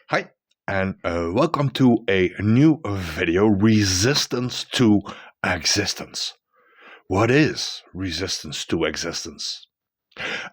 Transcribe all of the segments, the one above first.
Hi, and welcome to a new video, Resistance to Existence. What is resistance to existence?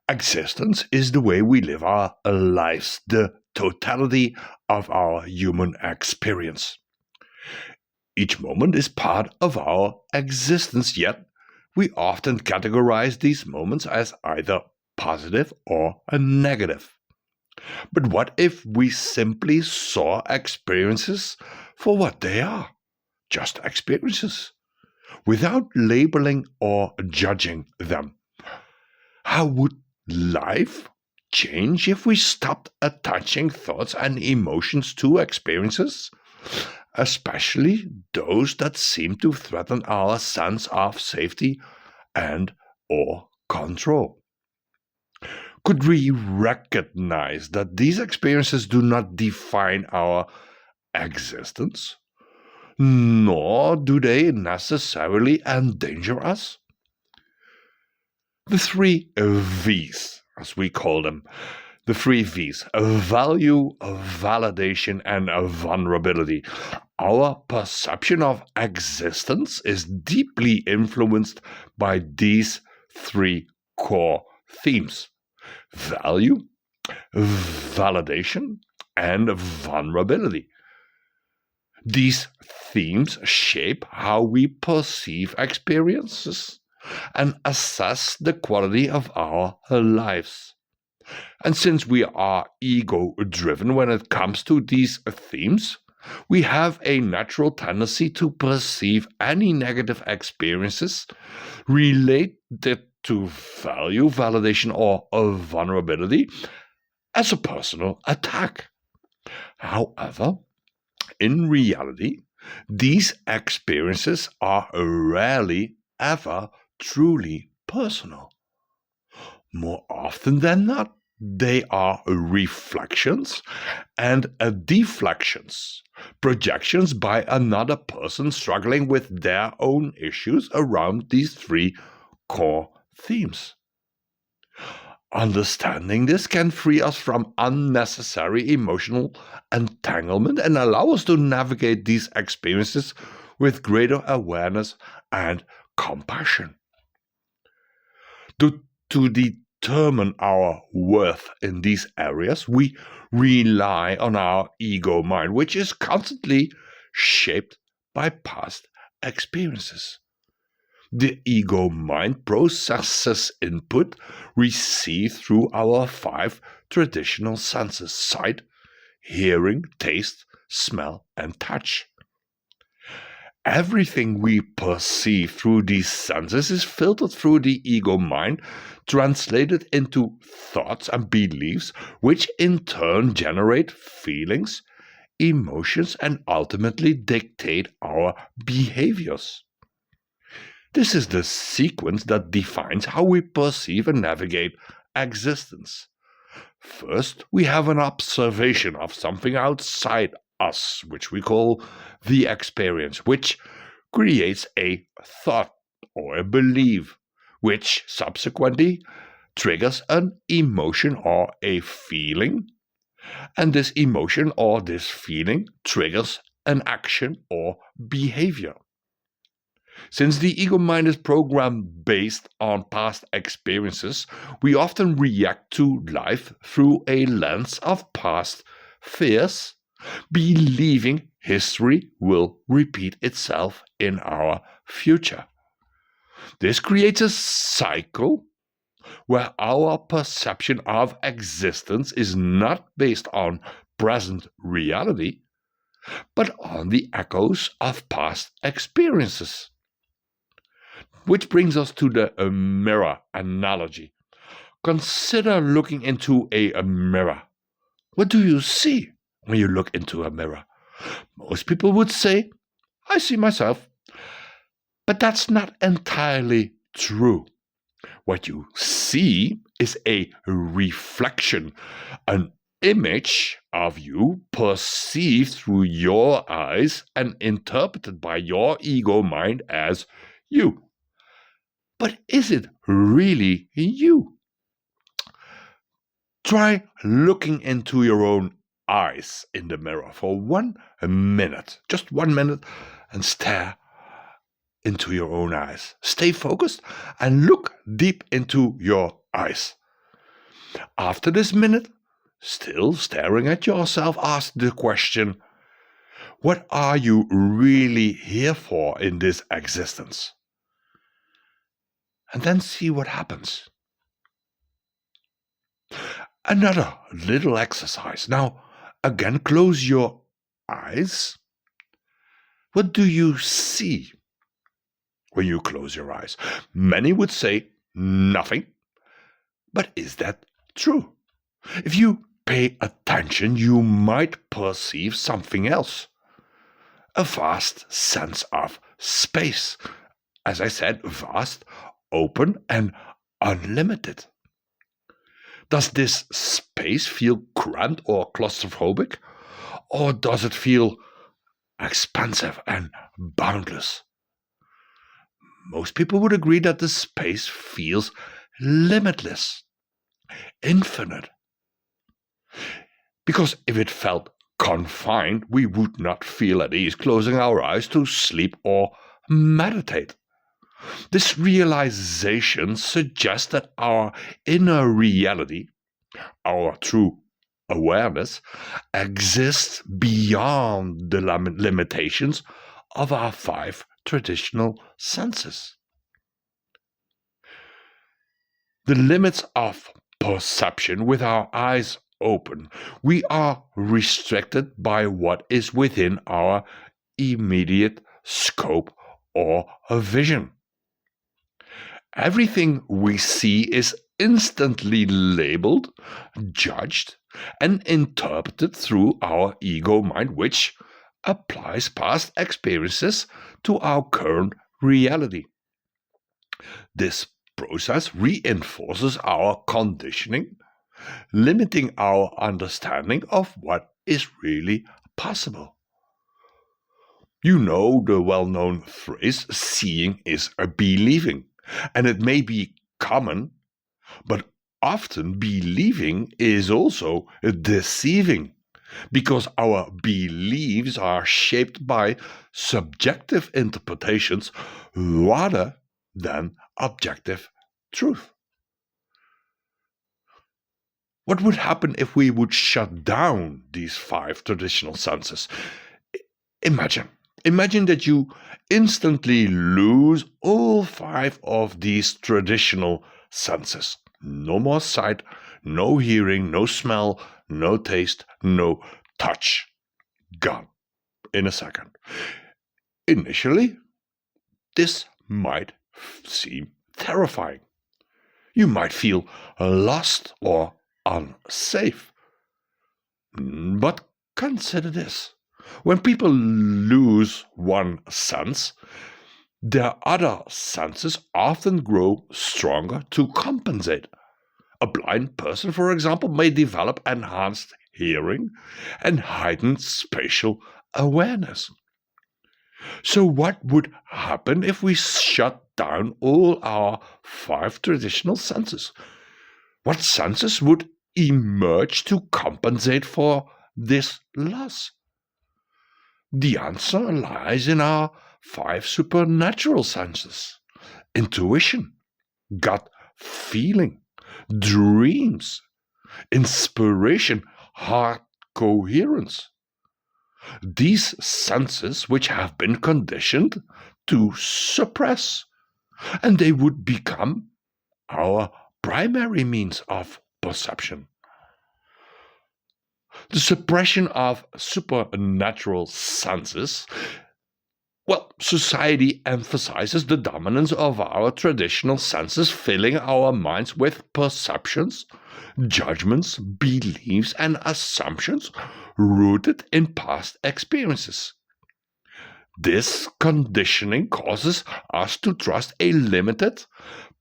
Existence is the way we live our lives, the totality of our human experience. Each moment is part of our existence, yet we often categorize these moments as either positive or negative. But what if we simply saw experiences for what they are? Just experiences, without labeling or judging them. How would life change if we stopped attaching thoughts and emotions to experiences? Especially those that seem to threaten our sense of safety and or control. Could we recognize that these experiences do not define our existence, nor do they necessarily endanger us? The three V's, as we call them, the three V's: value, validation, and vulnerability. Our perception of existence is deeply influenced by these three core themes: value, validation, and vulnerability. These themes shape how we perceive experiences and assess the quality of our lives. And since we are ego driven when it comes to these themes, we have a natural tendency to perceive any negative experiences related to value, validation, or vulnerability as a personal attack. However, in reality, these experiences are rarely ever truly personal. More often than not, they are reflections and deflections, projections by another person struggling with their own issues around these three core themes. Understanding this can free us from unnecessary emotional entanglement and allow us to navigate these experiences with greater awareness and compassion. To determine our worth in these areas, we rely on our ego mind, which is constantly shaped by past experiences. The ego mind processes input received through our five traditional senses: sight, hearing, taste, smell, and touch. Everything we perceive through these senses is filtered through the ego mind, translated into thoughts and beliefs, which in turn generate feelings, emotions, and ultimately dictate our behaviors. This is the sequence that defines how we perceive and navigate existence. First, we have an observation of something outside us, which we call the experience, which creates a thought or a belief, which subsequently triggers an emotion or a feeling, and this emotion or this feeling triggers an action or behavior. Since the ego mind is programmed based on past experiences, we often react to life through a lens of past fears, believing history will repeat itself in our future. This creates a cycle where our perception of existence is not based on present reality, but on the echoes of past experiences. Which brings us to the mirror analogy. Consider looking into a mirror. What do you see when you look into a mirror? Most people would say, I see myself. But that's not entirely true. What you see is a reflection, an image of you perceived through your eyes and interpreted by your ego mind as you. But is it really you? Try looking into your own eyes in the mirror for 1 minute, just 1 minute, and stare into your own eyes. Stay focused and look deep into your eyes. After this minute, still staring at yourself, ask the question, what are you really here for in this existence? And then see what happens. Another little exercise. Now, again, close your eyes. What do you see when you close your eyes? Many would say nothing. But is that true? If you pay attention, you might perceive something else. A vast sense of space. As I said, vast, open, and unlimited. Does this space feel cramped or claustrophobic? Or does it feel expansive and boundless? Most people would agree that the space feels limitless, infinite. Because if it felt confined, we would not feel at ease closing our eyes to sleep or meditate. This realization suggests that our inner reality, our true awareness, exists beyond the limitations of our 5 traditional senses. The limits of perception with our eyes open, we are restricted by what is within our immediate scope or vision. Everything we see is instantly labeled, judged, and interpreted through our ego mind, which applies past experiences to our current reality. This process reinforces our conditioning, limiting our understanding of what is really possible. You know the well-known phrase, seeing is believing, and it may be common, but often believing is also deceiving, because our beliefs are shaped by subjective interpretations rather than objective truth. What would happen if we would shut down these 5 traditional senses? Imagine that you instantly lose all 5 of these traditional senses. No more sight, no hearing, no smell, no taste, no touch. Gone in a second. Initially, this might seem terrifying. You might feel lost or unsafe. But consider this. When people lose one sense, their other senses often grow stronger to compensate. A blind person, for example, may develop enhanced hearing and heightened spatial awareness. So what would happen if we shut down all our 5 traditional senses? What senses would emerge to compensate for this loss? The answer lies in our 5 supernatural senses: intuition, gut feeling, dreams, inspiration, heart coherence. These senses which have been conditioned to suppress, and they would become our primary means of perception. The suppression of supernatural senses, well, society emphasizes the dominance of our traditional senses, filling our minds with perceptions, judgments, beliefs, and assumptions rooted in past experiences. This conditioning causes us to trust a limited,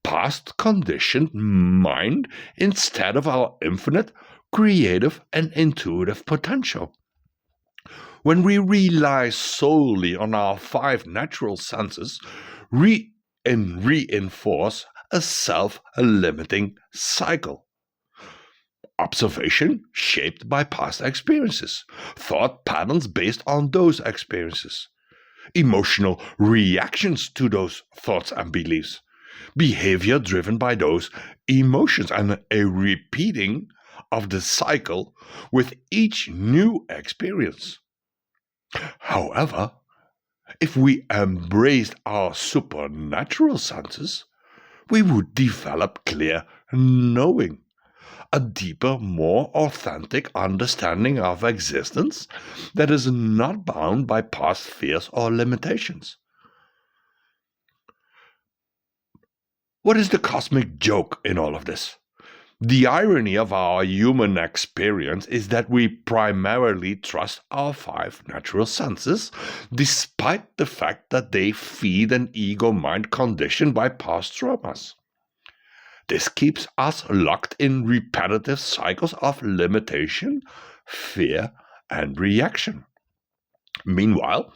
past conditioned mind instead of our infinite, creative, and intuitive potential. When we rely solely on our 5 natural senses, reinforce a self-limiting cycle. observation shaped by past experiences, thought patterns based on those experiences, emotional reactions to those thoughts and beliefs, behavior driven by those emotions, and a repeating of the cycle with each new experience. However, if we embraced our supernatural senses, we would develop clear knowing, a deeper, more authentic understanding of existence that is not bound by past fears or limitations. What is the cosmic joke in all of this? The irony of our human experience is that we primarily trust our five natural senses, despite the fact that they feed an ego mind conditioned by past traumas. This keeps us locked in repetitive cycles of limitation, fear, and reaction. Meanwhile,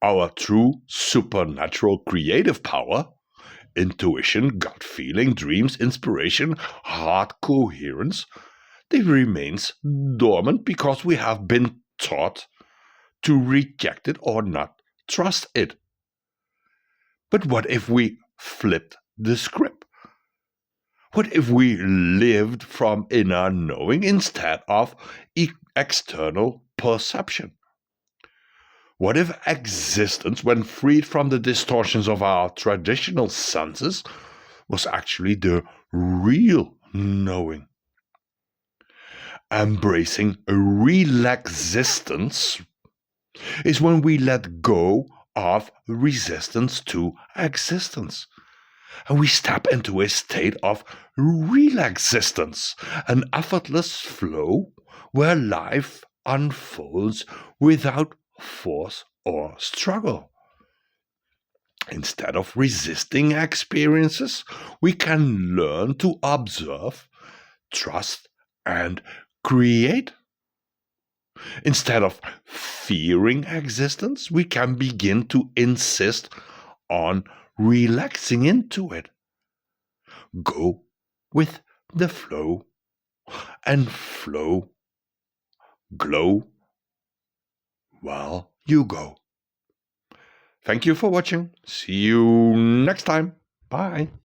our true supernatural creative power, intuition, gut feeling, dreams, inspiration, heart coherence, they remains dormant because we have been taught to reject it or not trust it. But what if we flipped the script? What if we lived from inner knowing instead of external perception? What if existence, when freed from the distortions of our traditional senses, was actually the real knowing? Embracing a real existence is when we let go of resistance to existence, and we step into a state of real existence, an effortless flow where life unfolds without force or struggle. Instead of resisting experiences, we can learn to observe, trust, and create. Instead of fearing existence, we can begin to insist on relaxing into it. Go with the flow and flow, glow while you go. Thank you for watching. See you next time. Bye.